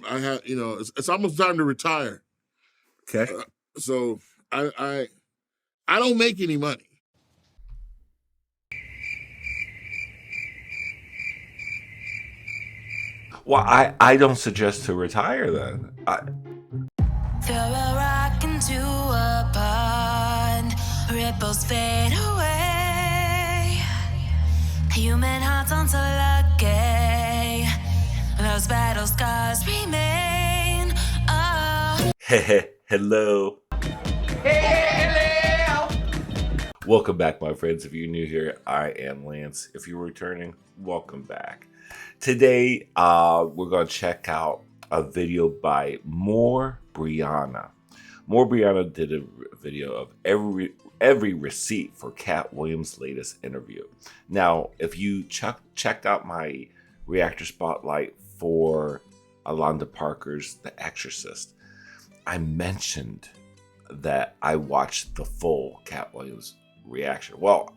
I have, it's almost time to retire. Okay. So I don't make any money. Well, I don't suggest to retire then. Throw a rock into a pond, ripples fade away. Human hearts aren't so lucky, those battle scars remain. Oh. Hello. Hello. Welcome back, my friends. If you're new here, I am Lance. If you're returning, welcome back. Today, we're going to check out a video by More Briana. More Briana did a video of every receipt for Katt Williams' latest interview. Now, if you checked out my reactor spotlight for Alonda Parker's The Exorcist, I mentioned that I watched the full Katt Williams reaction. Well,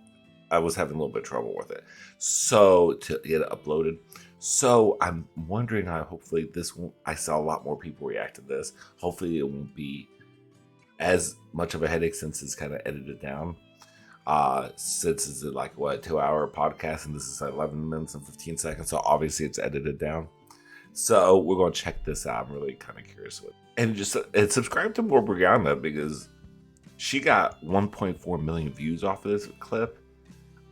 I was having a little bit of trouble with it, so to get it uploaded. So I'm wondering how hopefully this won't. I saw a lot more people react to this. Hopefully it won't be as much of a headache since it's kind of edited down. Since it's like a 2-hour podcast and this is 11 minutes and 15 seconds, so obviously it's edited down. So we're gonna check this out. I'm really kind of curious with it. And subscribe to More Briana because she got 1.4 million views off of this clip.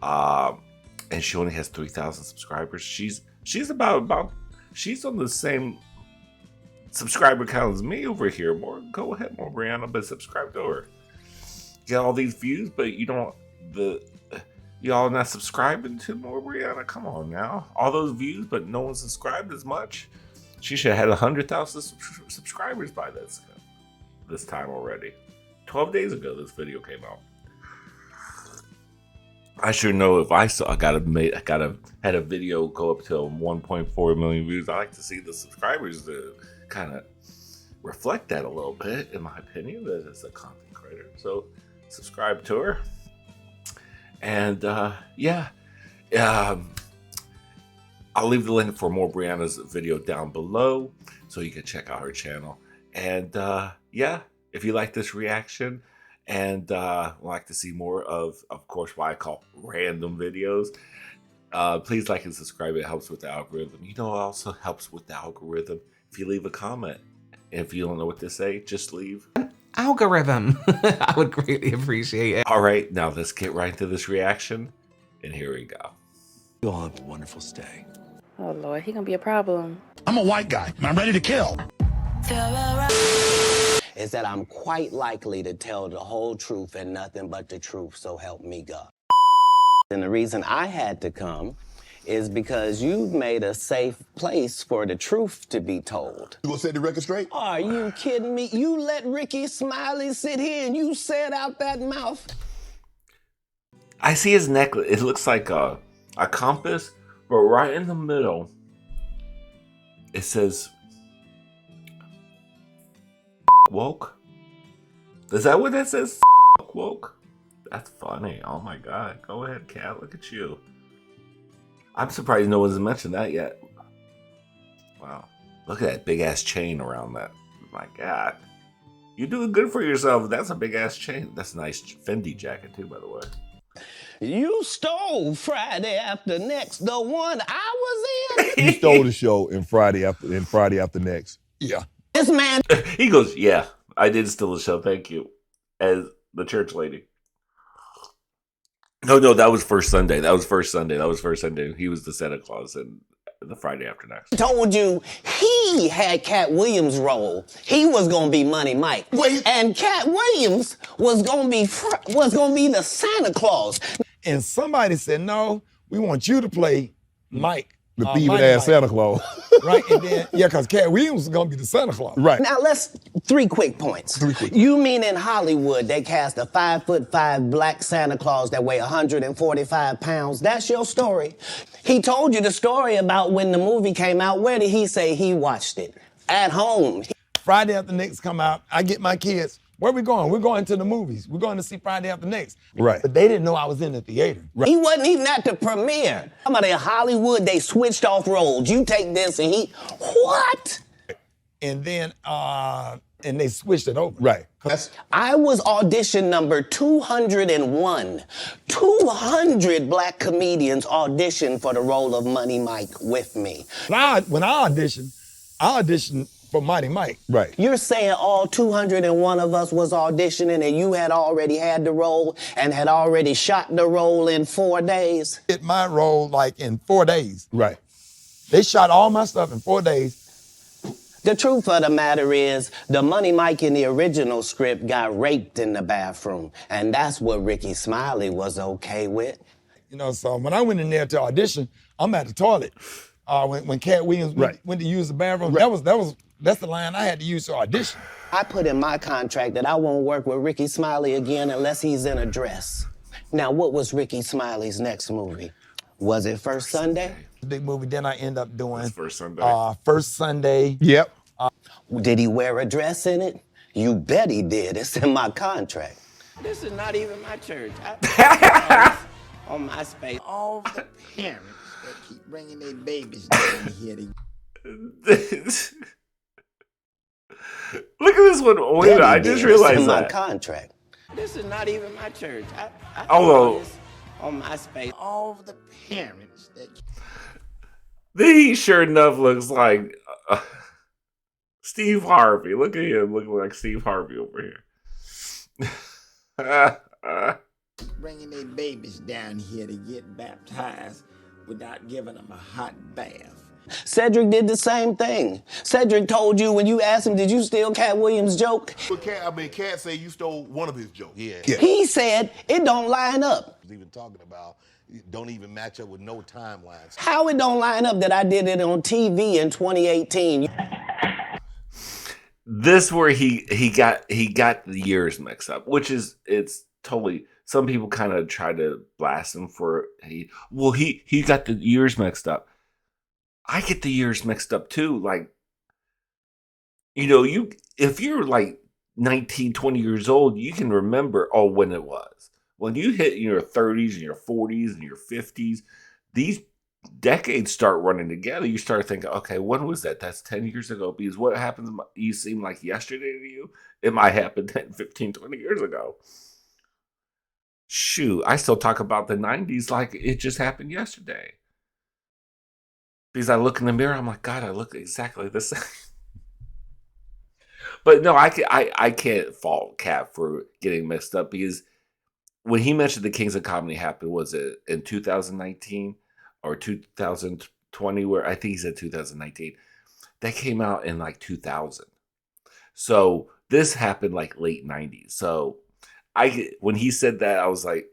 And she only has 3,000 subscribers. She's she's on the same subscriber count as me over here. Go ahead, More Briana, but subscribe to her. You got all these views, but y'all not subscribing to More Briana. Come on now, all those views, but no one subscribed as much. She should have had 100,000 subscribers by this time already. 12 days ago, this video came out. I sure know if I had a video go up to 1.4 million views. I like to see the subscribers to kind of reflect that a little bit, in my opinion, that it's a content creator. So subscribe to her. And I'll leave the link for More Briana's video down below so you can check out her channel. And if you like this reaction, and like to see more of course, what I call random videos, please like and subscribe. It helps with the algorithm. It also helps with the algorithm if you leave a comment. And if you don't know what to say, just leave algorithm. I would greatly appreciate it. All right, now let's get right into this reaction. And here we go. You all have a wonderful stay. Oh Lord, he gonna be a problem. I'm a white guy, and I'm ready to kill. Is that I'm quite likely to tell the whole truth and nothing but the truth, so help me God. And the reason I had to come is because you've made a safe place for the truth to be told. You gonna set the record straight? Are you kidding me? You let Ricky Smiley sit here and you said out that mouth? I see his necklace. It looks like a compass, but right in the middle, it says woke. Is that what that says? Woke? That's funny. Oh my god. Go ahead, Katt. Look at you. I'm surprised no one's mentioned that yet. Wow. Look at that big ass chain around that. My god. You're doing good for yourself. That's a big ass chain. That's a nice Fendi jacket too, by the way. You stole Friday After Next, the one I was in. You stole the show in Friday After Next. Yeah. This man. He goes, yeah, I did steal the show. Thank you. As the church lady. No, that was first Sunday. That was first Sunday. He was the Santa Claus in the Friday After Next. Told you he had Katt Williams' role. He was gonna be Money Mike. Wait. And Katt Williams was gonna be the Santa Claus. And somebody said, no, we want you to play Mike, the thieving ass Santa Claus. Right? And then, because Katt Williams was going to be the Santa Claus. Right. Now, three quick points. You mean in Hollywood, they cast a 5'5" black Santa Claus that weigh 145 pounds. That's your story. He told you the story about when the movie came out. Where did he say he watched it? At home. Friday After Next come out, I get my kids. Where we going? We're going to the movies. We're going to see Friday After Next. Right. But they didn't know I was in the theater. Right. He wasn't even at the premiere. Somebody in Hollywood, they switched off roles. You take this and he, what? and then and they switched it over. Right. I was audition number 201. 200 black comedians auditioned for the role of Money Mike with me. When I auditioned for Mighty Mike. Right. You're saying all 201 of us was auditioning and you had already had the role and had already shot the role in 4 days? Did my role like in 4 days. Right. They shot all my stuff in 4 days. The truth of the matter is, the Money Mike in the original script got raped in the bathroom, and that's what Ricky Smiley was okay with. You know, so when I went in there to audition, I'm at the toilet. When Katt Williams went to use the bathroom, that's the line I had to use to audition. I put in my contract that I won't work with Ricky Smiley again unless he's in a dress. Now, what was Ricky Smiley's next movie? Was it First Sunday? Big movie, then I end up doing First Sunday. First Sunday. Yep. Did he wear a dress in it? You bet he did. It's in my contract. This is not even my church. On my space. All the parents that keep bringing their babies down here to Look at this one. Wait a minute, I just realized in my that. contract. This is not even my church. Although, on my space. all the parents that he sure enough looks like Steve Harvey. Look at him looking like Steve Harvey over here. bringing their babies down here to get baptized without giving them a hot bath. Cedric did the same thing. Cedric told you when you asked him, did you steal Katt Williams' joke? But Katt say you stole one of his jokes. Yeah. He said it don't line up. Even talking about don't even match up with no timelines. How it don't line up that I did it on TV in 2018? This where he got the years mixed up, which is it's totally. Some people kind of try to blast him for he got the years mixed up. I get the years mixed up too. Like, you know, if you're like 19, 20 years old, you can remember when it was. When you hit your 30s and your 40s and your 50s, these decades start running together. You start thinking, okay, when was that? That's 10 years ago. Because what happens, you seem like yesterday to you. It might happen 10, 15, 20 years ago. Shoot, I still talk about the 90s like it just happened yesterday. Because I look in the mirror, I'm like, God, I look exactly the same. But no, I can't fault Katt for getting mixed up because when he mentioned the Kings of Comedy happened, was it in 2019 or 2020? Where I think he said 2019. That came out in like 2000. So this happened like late 90s. So when he said that, I was like,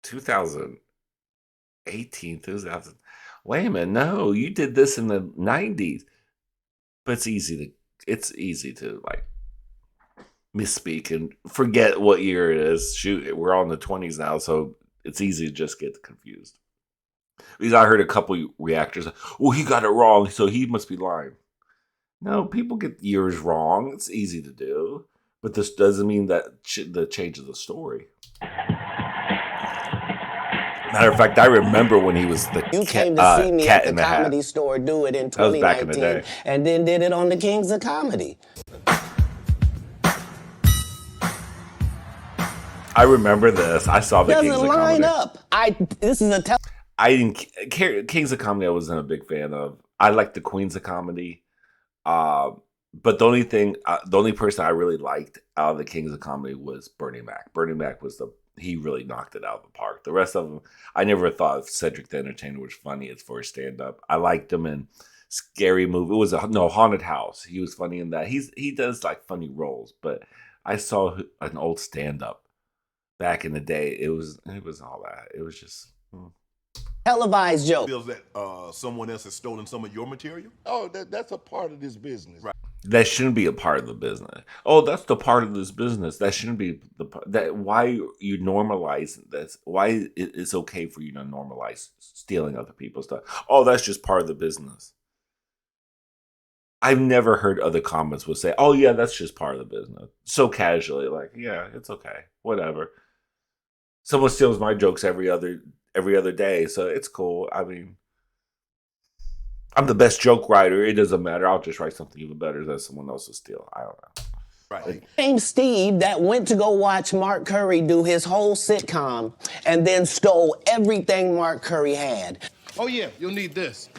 2018, 2000. Wait a minute, no, you did this in the 90s. But it's easy to like misspeak and forget what year it is. Shoot, we're all in the 20s now, so it's easy to just get confused. Because I heard a couple reactors, well, he got it wrong, so he must be lying. No, people get years wrong. It's easy to do. But this doesn't mean that the change of the story. Matter of fact, I remember when he was the You came to see me Cat at in the the Comedy Hat. Store do it in That was back in the 2019 day. and then did it on the Kings of Comedy. I remember this. I saw the Kings Doesn't of line Comedy. up. This is a I didn't care. Kings of Comedy I wasn't a big fan of. I liked the Queens of Comedy. But the only person I really liked out of the Kings of Comedy was Bernie Mac. Bernie Mac he really knocked it out of the park. The rest of them, I never thought Cedric the Entertainer was funny as for a stand-up. I liked him in Scary Movie. It was Haunted House. He was funny in that. He does like funny roles, but I saw an old stand-up back in the day. It was all that. It was just televised joke. Feels that someone else has stolen some of your material? Oh, that's a part of this business. Right. that shouldn't be a part of the business. Oh, that's the part of this business. That shouldn't be that. Why you normalize that's why it's okay for you to normalize stealing other people's stuff. Oh, that's just part of the business. I've never heard other comments would say, "Oh yeah, that's just part of the business." So casually, like, yeah, it's okay, whatever. Someone steals my jokes every other day, so it's cool. I mean, I'm the best joke writer. It doesn't matter. I'll just write something even better than someone else will steal. I don't know. Right. Same Steve that went to go watch Mark Curry do his whole sitcom and then stole everything Mark Curry had. Oh yeah, you'll need this.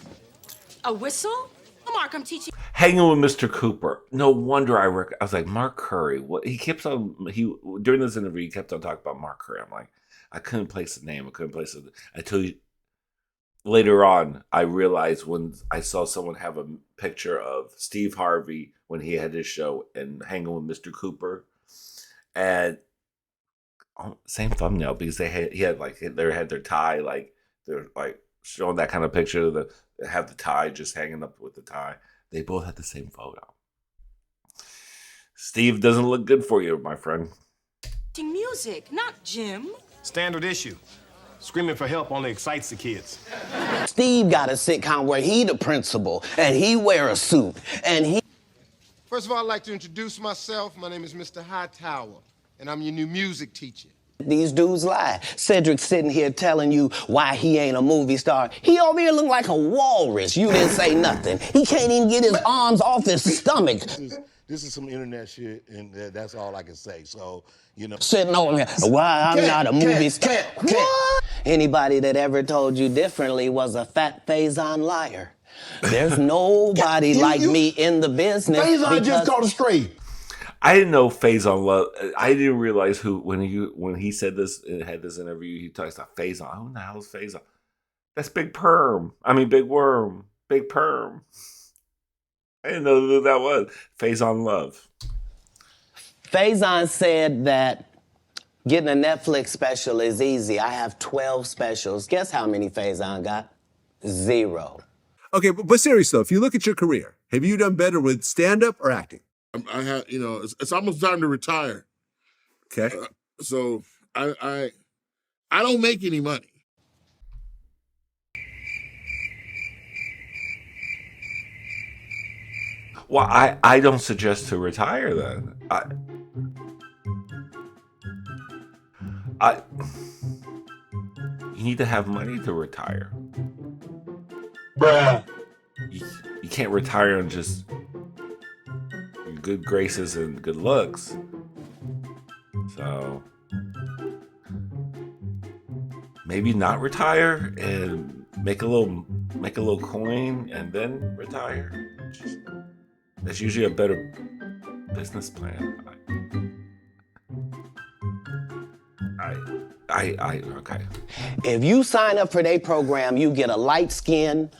A whistle? Mark, I'm teaching. Hanging with Mr. Cooper. No wonder I was like, Mark Curry. What during this interview he kept on talking about Mark Curry. I'm like, I couldn't place the name. I couldn't place it until later on. I realized when I saw someone have a picture of Steve Harvey when he had his show and Hanging with Mr. Cooper, and same thumbnail because they had their tie, like they're like showing that kind of picture. They have the tie just hanging up with the tie. They both had the same photo. Steve doesn't look good for you, my friend. Music, not gym. Standard issue. Screaming for help only excites the kids. Steve got a sitcom where he the principal and he wear a suit and he... First of all, I'd like to introduce myself. My name is Mr. Hightower, and I'm your new music teacher. These dudes lie. Cedric's sitting here telling you why he ain't a movie star. He over here look like a walrus. You didn't say nothing. He can't even get his arms off his stomach. This is some internet shit, and that's all I can say. So, you know. Sitting over here, why I'm not a movie star. What? Anybody that ever told you differently was a fat Faison liar. There's nobody like me in the business. Faison just caught a stray. I didn't know Faison Love. I didn't realize when he said this and had this interview. He talks about Faison. Who the hell is Faison? That's Big Perm. I mean Big Worm. Big Perm. I didn't know who that was. Faison Love. Faison said that getting a Netflix special is easy. I have 12 specials. Guess how many Faison got? 0. Okay, but seriously, though, if you look at your career, have you done better with stand-up or acting? I have, it's almost time to retire. Okay. So I don't make any money. Well, I don't suggest to retire then. You need to have money to retire. Bruh. You can't retire on just your good graces and good looks. So maybe not retire and make a little coin and then retire. That's usually a better business plan. Okay. If you sign up for their program, you get a light-skinned,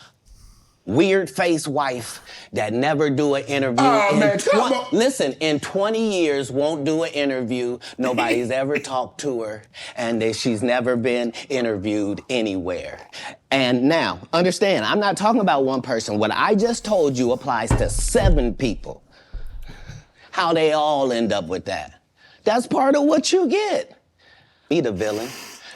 weird-faced wife that never do an interview. Oh, man, come on. Listen, in 20 years, won't do an interview. Nobody's ever talked to her, and that she's never been interviewed anywhere. And now, understand, I'm not talking about one person. What I just told you applies to 7 people. How they all end up with that. That's part of what you get. Be the villain,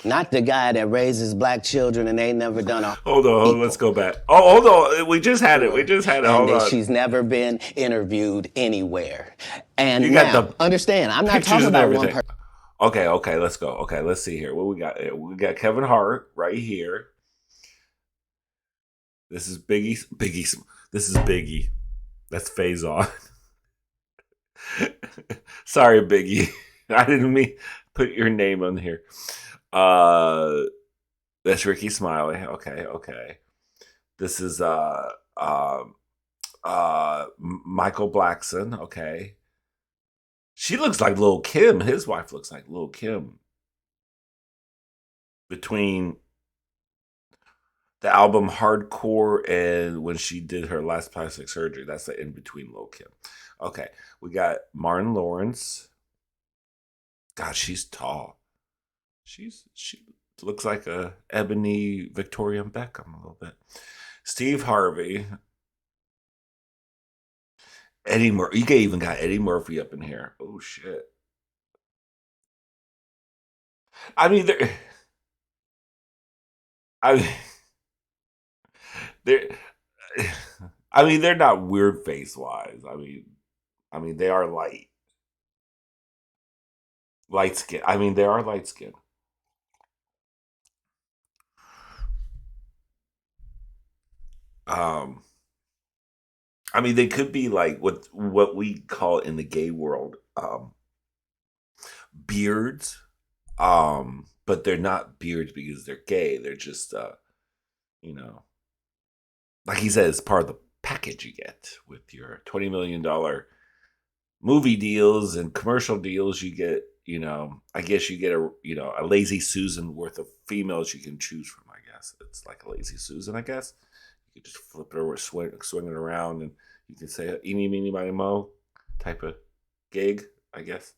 not the guy that raises black children and ain't never done a... Hold on, let's go back. Oh, hold on. We just had it. Hold on. She's never been interviewed anywhere. And you now, understand, I'm not talking about one person. Okay, let's go. Okay, let's see here. What we got? We got Kevin Hart right here. This is Biggie. This is Biggie. That's Faison. Sorry, Biggie. I didn't mean put your name on here. That's Ricky Smiley. Okay. This is Michael Blackson. Okay. She looks like Lil' Kim. His wife looks like Lil' Kim. Between the album Hardcore and when she did her last plastic surgery, that's the in between Lil' Kim. Okay, we got Martin Lawrence. God, she's tall. She looks like a ebony Victoria Beckham a little bit. Steve Harvey. Eddie Murphy. You even got Eddie Murphy up in here. Oh shit. I mean, they're not weird face wise. I mean, they are light skin. I mean, they are light skin. I mean, they could be like what we call in the gay world beards, but they're not beards because they're gay. They're just, you know, like he said, it's part of the package you get with your $20 million movie deals and commercial deals. You get, you know, I guess you get a Lazy Susan worth of females you can choose from. I guess it's like a Lazy Susan. I guess you can just flip it over, swing it around, and you can say eeny, meeny, miny, mo type of gig. I guess.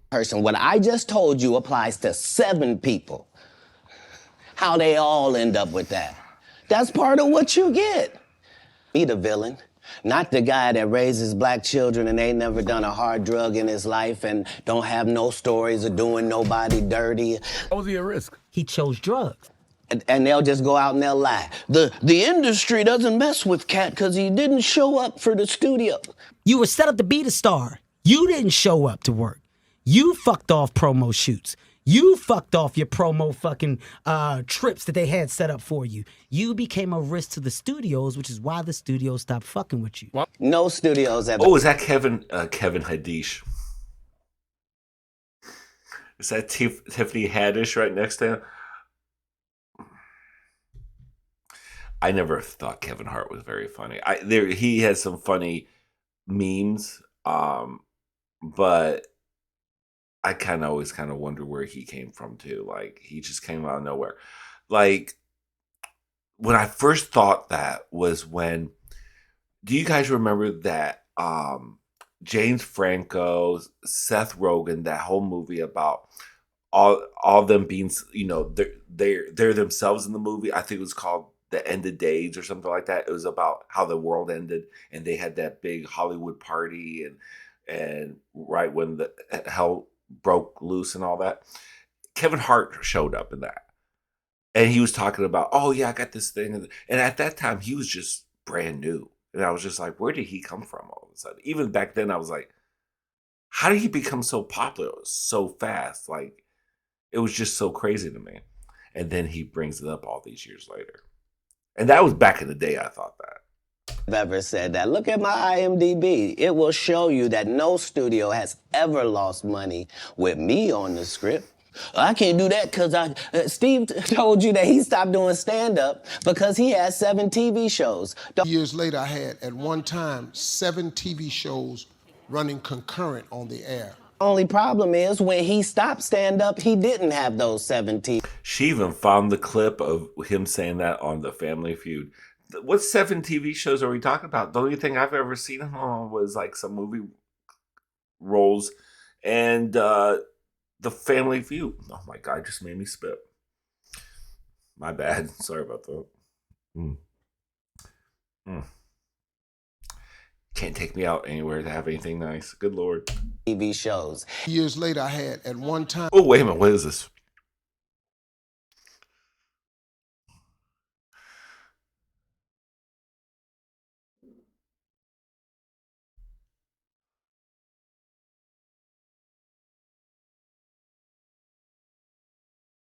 Person, what I just told you applies to 7 people. How they all end up with that. That's part of what you get. Be the villain, not the guy that raises black children and ain't never done a hard drug in his life and don't have no stories of doing nobody dirty. What was he at risk? He chose drugs. And they'll just go out and they'll lie. The industry doesn't mess with Katt because he didn't show up for the studio. You were set up to be the star. You didn't show up to work. You fucked off promo shoots. You fucked off your promo fucking trips that they had set up for you. You became a risk to the studios, which is why the studios stopped fucking with you. No studios ever. Oh, is that Kevin Hadish? Is that Tiffany Haddish right next to him? I never thought Kevin Hart was very funny. He has some funny memes, but I always wonder where he came from too. Like he just came out of nowhere. Like when I first thought that was when. Do you guys remember that James Franco, Seth Rogen, that whole movie about all them being, you know, they're themselves in the movie? I think it was called The End of Days or something like that. It was about how the world ended, and they had that big Hollywood party, and right when the hell broke loose and all that. Kevin Hart showed up in that, and he was talking about, oh yeah, I got this thing, and at that time he was just brand new, and I was just like, where did he come from all of a sudden? Even back then, I was like, how did he become so popular so fast? Like, it was just so crazy to me. And then he brings it up all these years later, and that was back in the day. I thought that. I've ever said that. Look at my IMDb. It will show you that no studio has ever lost money with me on the script. I can't do that because Steve told you that he stopped doing stand-up because he had 7 TV shows. Years later, I had, at one time, 7 TV shows running concurrent on the air. Only problem is when he stopped stand-up, he didn't have those 7 TV. She even found the clip of him saying that on the Family Feud. What 7 TV shows are we talking about? The only thing I've ever seen him on was like some movie roles and the Family Feud. Oh my God, just made me spit. My bad. Sorry about that. Can't take me out anywhere to have anything nice. Good Lord. TV shows. Years later, I had, at one time. Oh, wait a minute. What is this?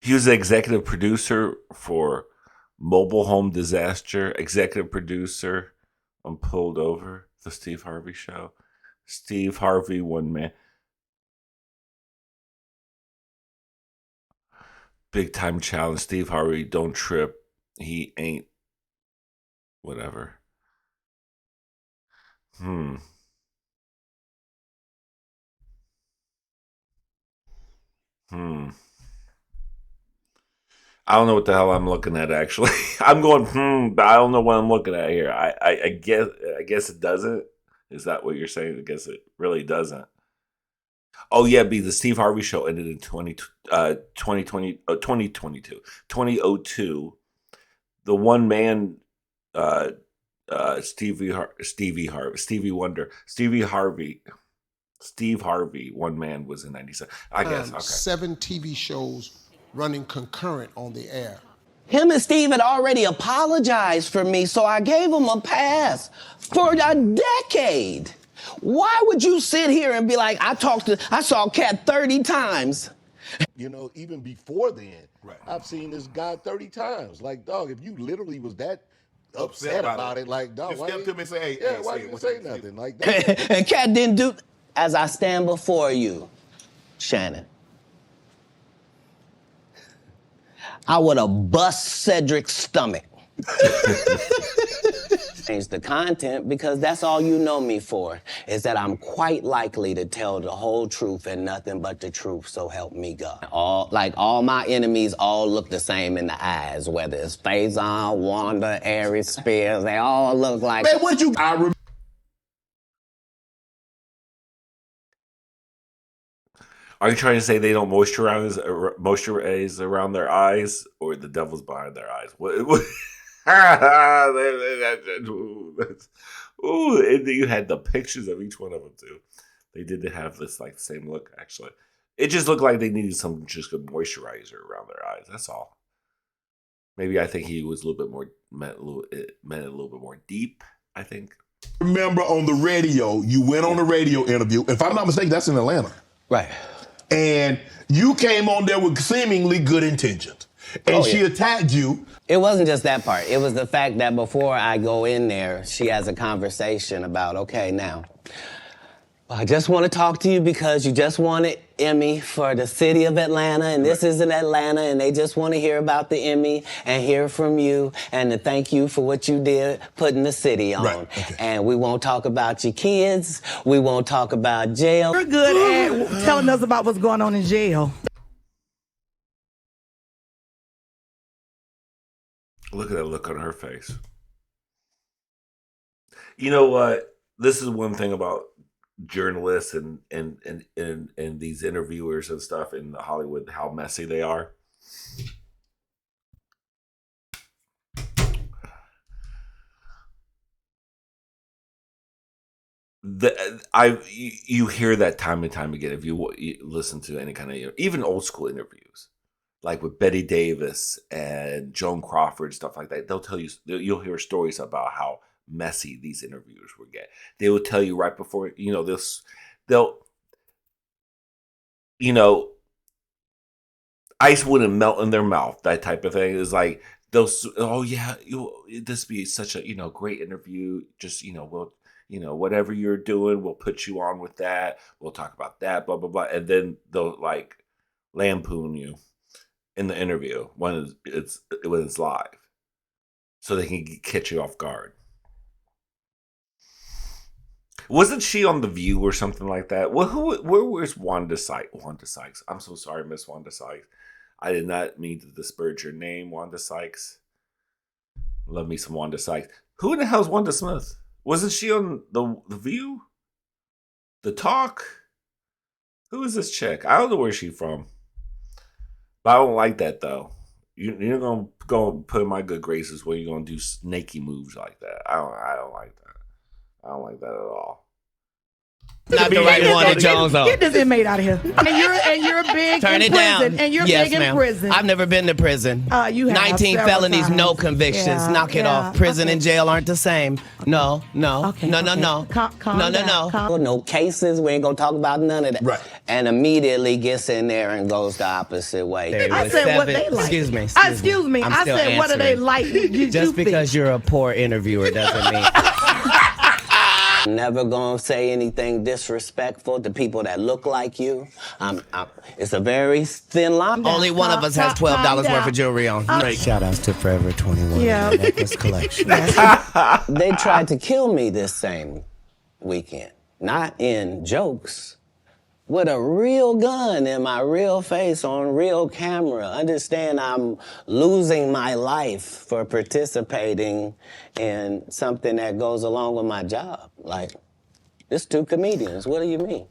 He was the executive producer for Mobile Home Disaster, executive producer on Pulled Over, The Steve Harvey Show. Steve Harvey, one man. Big Time Challenge. Steve Harvey, don't trip. He ain't. Whatever. I don't know what the hell I'm looking at, actually. I'm going, but I don't know what I'm looking at here. I guess it doesn't. Is that what you're saying? I guess it really doesn't. Oh, yeah, the Steve Harvey Show ended in 2022. The one man, Steve Harvey, one man was in 97. I guess, okay. 7 TV shows running concurrent on the air. Him and Steve had already apologized for me, so I gave him a pass for a decade. Why would you sit here and be like, I saw Katt 30 times? You know, even before then, I've seen this guy 30 times. Like, dog, if you literally was that upset about it. Like, dog, Just why step you- to me and say, hey, yeah, hey, why say you what say you see? nothing like that? And Katt didn't do. As I stand before you, Shannon, I would have bust Cedric's stomach. Change the content because that's all you know me for, is that I'm quite likely to tell the whole truth and nothing but the truth, so help me God. All my enemies all look the same in the eyes, whether it's Faison, Wanda, Aries, Spears, they all look like... Man, what you... Are you trying to say they don't moisturize around their eyes, or the devil's behind their eyes? What? Ooh, and you had the pictures of each one of them too. They did have this like same look. Actually, it just looked like they needed some just good moisturizer around their eyes. That's all. Maybe I think he was a little bit more meant a little bit more deep. I think. Remember on the radio, you went on a radio interview. If I'm not mistaken, that's in Atlanta. Right. And you came on there with seemingly good intentions. And she attacked you. It wasn't just that part. It was the fact that before I go in there, she has a conversation about, okay, now, I just want to talk to you because you just wanted Emmy for the city of Atlanta, and this is in Atlanta, and they just want to hear about the Emmy and hear from you and to thank you for what you did putting the city on. Right, okay. And we won't talk about your kids. We won't talk about jail. You're good at telling us about what's going on in jail. Look at that look on her face. You know what? This is one thing about journalists and these interviewers and stuff in Hollywood, how messy they are. You hear that time and time again if you listen to any kind of, even old school interviews, like with Betty Davis and Joan Crawford, stuff like that. They'll tell you, you'll hear stories about how messy these interviewers will get. They will tell you right before, they'll ice wouldn't melt in their mouth, that type of thing. Is like, this be such a, great interview. Just, we'll, whatever you're doing, we'll put you on with that. We'll talk about that, blah, blah, blah. And then they'll like lampoon you in the interview when it's live, so they can catch you off guard. Wasn't she on The View or something like that? Well, where's Wanda Sykes? Wanda Sykes. I'm so sorry, Miss Wanda Sykes. I did not mean to disparage your name, Wanda Sykes. Love me some Wanda Sykes. Who in the hell's Wanda Smith? Wasn't she on the View? The Talk? Who is this chick? I don't know where she's from. But I don't like that, though. You're going to go put in my good graces when you're going to do snaky moves like that. I don't like that. I don't like that at all. Not the right one at Jones, though. Get this inmate out of here. And you're big Turn in it prison. down. And you're Yes, big in ma'am. prison. I've never been to prison. You have 19 several felonies, no times. convictions. Yeah, Knock it yeah. off. Prison and jail aren't the same. No. Okay, No. Calm No. down. Calm. No cases. We ain't gonna talk about none of that. Right. And immediately gets in there and goes the opposite way. I said what they like. Excuse me. Excuse me. I said what do they like? Just because you're a poor interviewer doesn't mean. Never gonna say anything disrespectful to people that look like you. It's a very thin line. Only one of us has $12 worth of jewelry on. Shout outs to Forever 21 Necklace Collection. They tried to kill me this same weekend. Not in jokes. With a real gun in my real face on real camera. Understand I'm losing my life for participating in something that goes along with my job. Like, it's two comedians. What do you mean?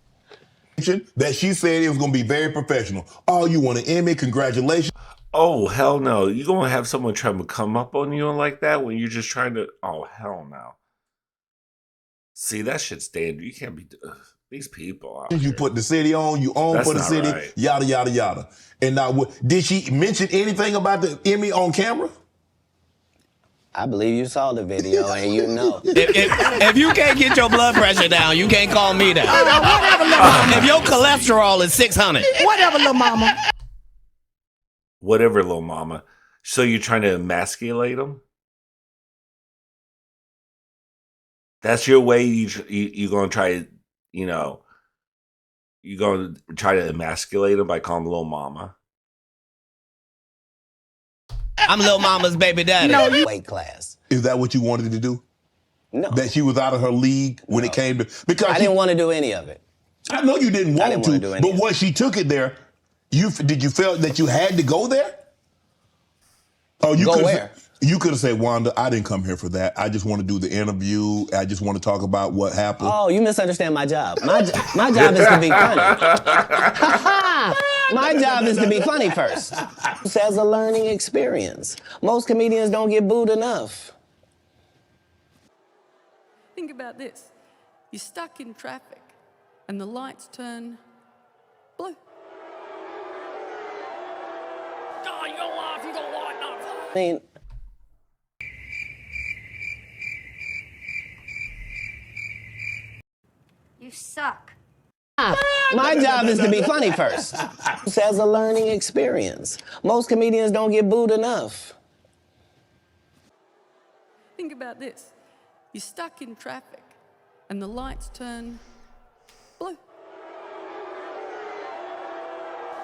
That she said it was going to be very professional. Oh, you want an Emmy? Congratulations. Oh, hell no. You going to have someone trying to come up on you like that when you're just trying to... Oh, hell no. See, that shit's dangerous. You can't be... These people out You here. put the city on, you own That's for the not city, right. yada, yada, yada. And now, did she mention anything about the Emmy on camera? I believe you saw the video and you know. If you can't get your blood pressure down, you can't call me down. Whatever, little mama. If your cholesterol is 600. Whatever, little mama. Whatever, little mama. So you're trying to emasculate them? That's your way. You're gonna try, you know, you're gonna try to emasculate him by calling him little mama. I'm Lil Mama's baby daddy. No, you- Weight class. Is that what you wanted to do? No. That she was out of her league when it came to because I didn't want to do any of it. I know you didn't want wanna to, do any but of it. once she took it there, did you feel that you had to go there? Oh, you Go could've where? You could have said, Wanda, I didn't come here for that. I just want to do the interview. I just want to talk about what happened. Oh, you misunderstand my job. My job is to be funny. My job is to be funny first. This as a learning experience. Most comedians don't get booed enough. Think about this. You're stuck in traffic and the lights turn blue. Oh, you don't laugh, you don't light up. I mean, You suck. my job is to be funny first. This as a learning experience. Most comedians don't get booed enough. Think about this. You're stuck in traffic and the lights turn blue.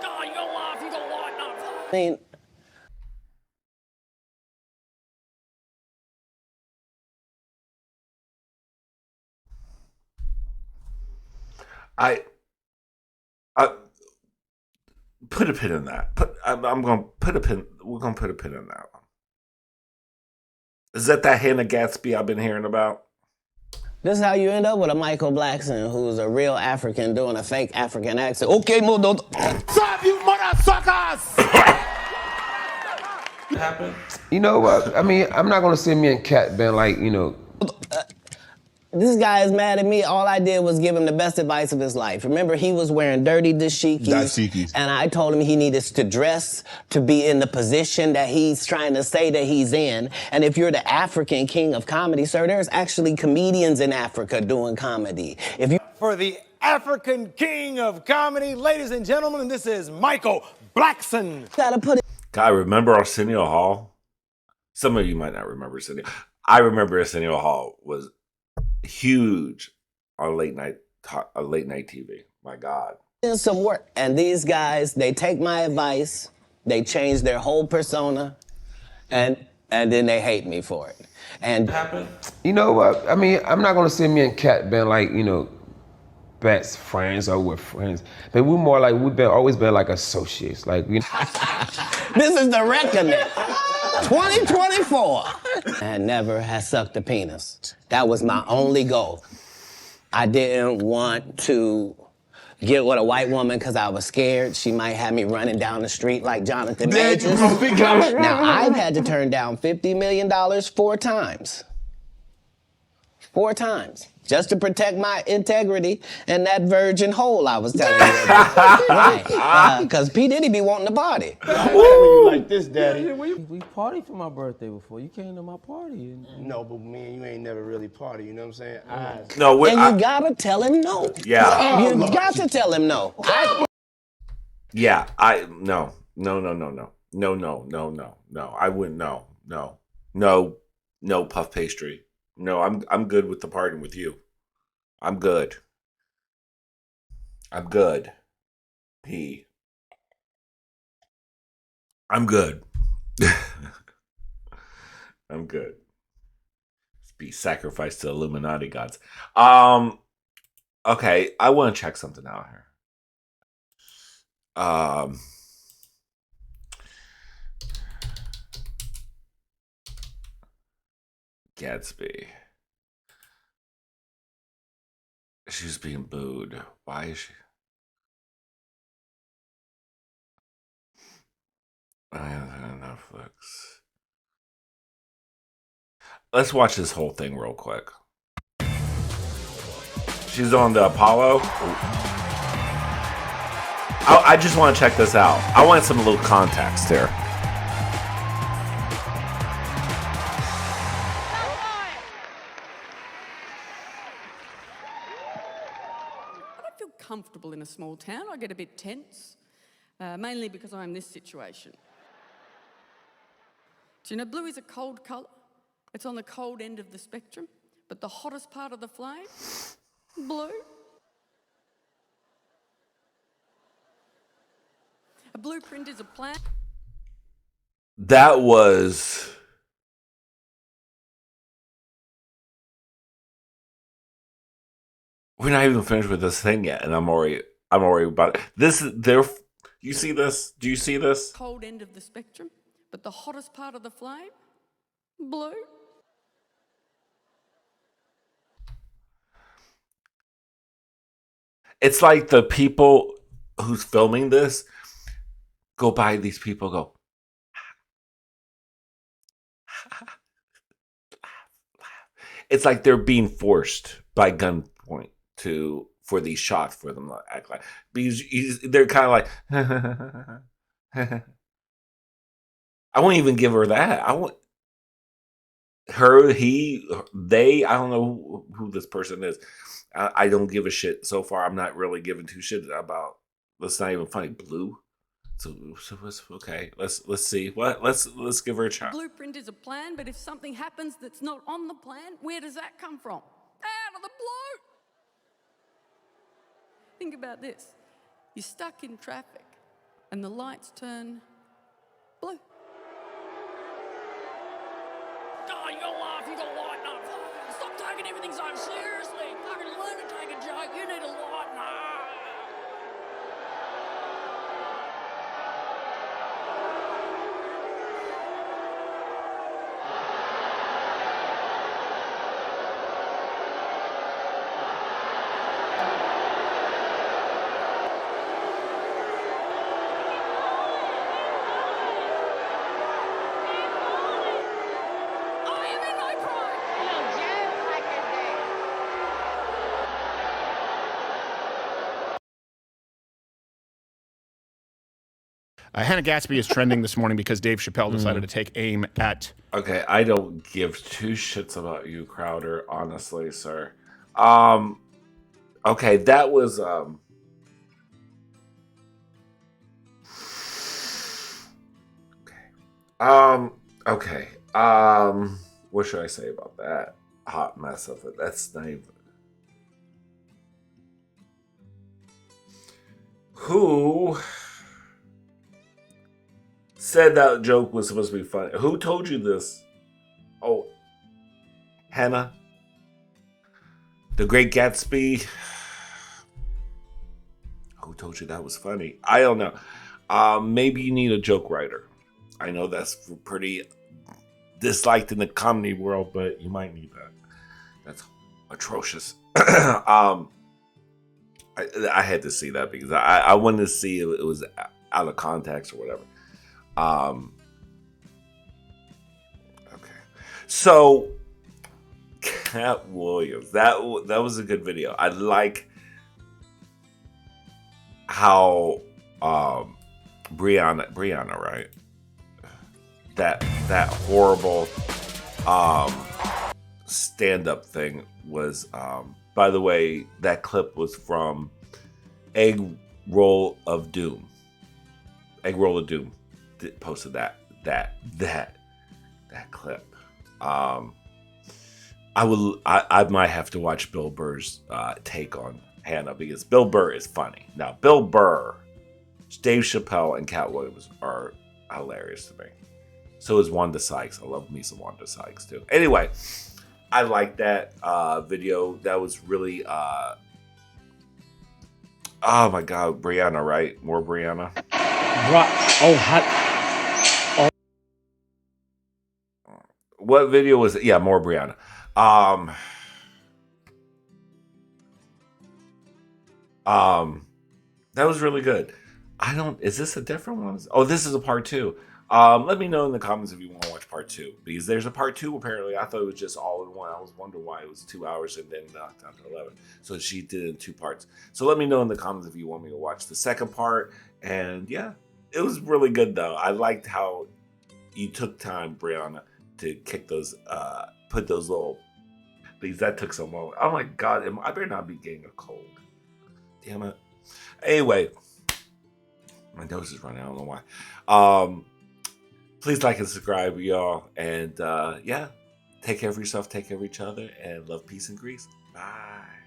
Oh, you don't laugh, you don't light up. I mean, I put a pin in that. I'm going to put a pin. We're going to put a pin in that one. Is that Hannah Gatsby I've been hearing about? this is how you end up with a Michael Blackson who's a real African doing a fake African accent. Okay, Modo. Stop, you mother suckers! Happened? You know what? I mean, I'm not gonna say me and Katt been like, you know. This guy is mad at me. All I did was give him the best advice of his life. Remember, he was wearing dirty dashikis. And I told him he needed to dress to be in the position that he's trying to say that he's in. And if you're the African king of comedy, sir, there's actually comedians in Africa doing comedy. If you For the African king of comedy, ladies and gentlemen, this is Michael Blackson. Gotta put it. God, remember Arsenio Hall? Some of you might not remember Arsenio. I remember Arsenio Hall was huge on late night TV. My God. In some work. And these guys, they take my advice, they change their whole persona, and then they hate me for it. And You know what? I mean, I'm not gonna say me and Katt been like, you know, best friends or we're friends, but we're more like always been like associates. Like you know. this is the reckoning. 2024. And never has sucked a penis. That was my only goal. I didn't want to get with a white woman because I was scared she might have me running down the street like Jonathan Majors. Now, I've had to turn down $50 million 4 times. 4 times. Just to protect my integrity and that virgin hole I was telling you about. Right. Because P. Diddy be wanting to party. You like this, Daddy. We partied for my birthday before. You came to my party. No, but me and you ain't never really party, you know what I'm saying? No, and you gotta tell him no. Yeah. You got to tell him no. Yeah, no. I wouldn't. No puff pastry. No, I'm good with the parting with you. I'm good. I'm good. I'm good. I'm good. Be sacrificed to Illuminati gods. Okay, I want to check something out here. Gatsby. She's being booed. Why is she? I have Netflix. Let's watch this whole thing real quick. She's on the Apollo. I just want to check this out. I want some little context here. Comfortable in a small town. I get a bit tense, mainly because I'm in this situation. Do you know blue is a cold colour? It's on the cold end of the spectrum, but the hottest part of the flame, blue. A blueprint is a plan. That was... We're not even finished with this thing yet, and I'm already about it. This is there. You see this? Do you see this? Cold end of the spectrum, but the hottest part of the flame, blue. It's like the people who's filming this go by these people, go, it's like they're being forced by gunpoint for these shots for them to act like, because they're kind of like, I won't even give her that. I want her, he, they. I don't know who this person is. I don't give a shit so far. I'm not really giving two shits about. That's not even funny. Blue. So okay. Let's see. What? Let's give her a try. Blueprint is a plan, but if something happens that's not on the plan, where does that come from? Out of the blue. Think about this. You're stuck in traffic, and the lights turn blue. Oh, you gotta laugh, you gotta lighten up. Stop taking everything so seriously. Fucking learn to take a joke. You need to lighten up. Hannah Gatsby is trending this morning because Dave Chappelle decided to take aim at... Okay, I don't give two shits about you, Crowder, honestly, sir. Okay, that was... Okay. What should I say about that? Hot mess of it. That's not even... Who said that joke was supposed to be funny? Who told you this? Oh, Hannah? The Great Gatsby? Who told you that was funny? I don't know. Maybe you need a joke writer. I know that's pretty disliked in the comedy world, but you might need that. That's atrocious. I had to see that because I wanted to see if it was out of context or whatever. Okay. So, Katt Williams, that was a good video. I like how Briana, right? That horrible stand-up thing was, by the way, that clip was from Egg Roll of Doom. Egg Roll of Doom posted that clip. I might have to watch Bill Burr's take on Hannah because Bill Burr is funny. Now, Bill Burr, Dave Chappelle, and Katt Williams are hilarious to me. So is Wanda Sykes. I love me some Wanda Sykes too. Anyway, I like that video. That was really, oh my God, Briana, right? More Briana. What video was it? Yeah, more Briana. That was really good. Is this a different one? Oh, this is a part 2. Let me know in the comments if you want to watch part 2, because there's a part 2 apparently. I thought it was just all in one. I was wondering why it was 2 hours and then knocked down to 11. So she did it in 2 parts. So let me know in the comments if you want me to watch the second part. And yeah, it was really good though. I liked how you took time, Briana, to kick those, put those little, because that took so long. Oh my God, I better not be getting a cold. Damn it. Anyway, my nose is running. I don't know why. Please like and subscribe, y'all. And yeah, Take care of yourself, take care of each other, and love, peace, and grease. Bye.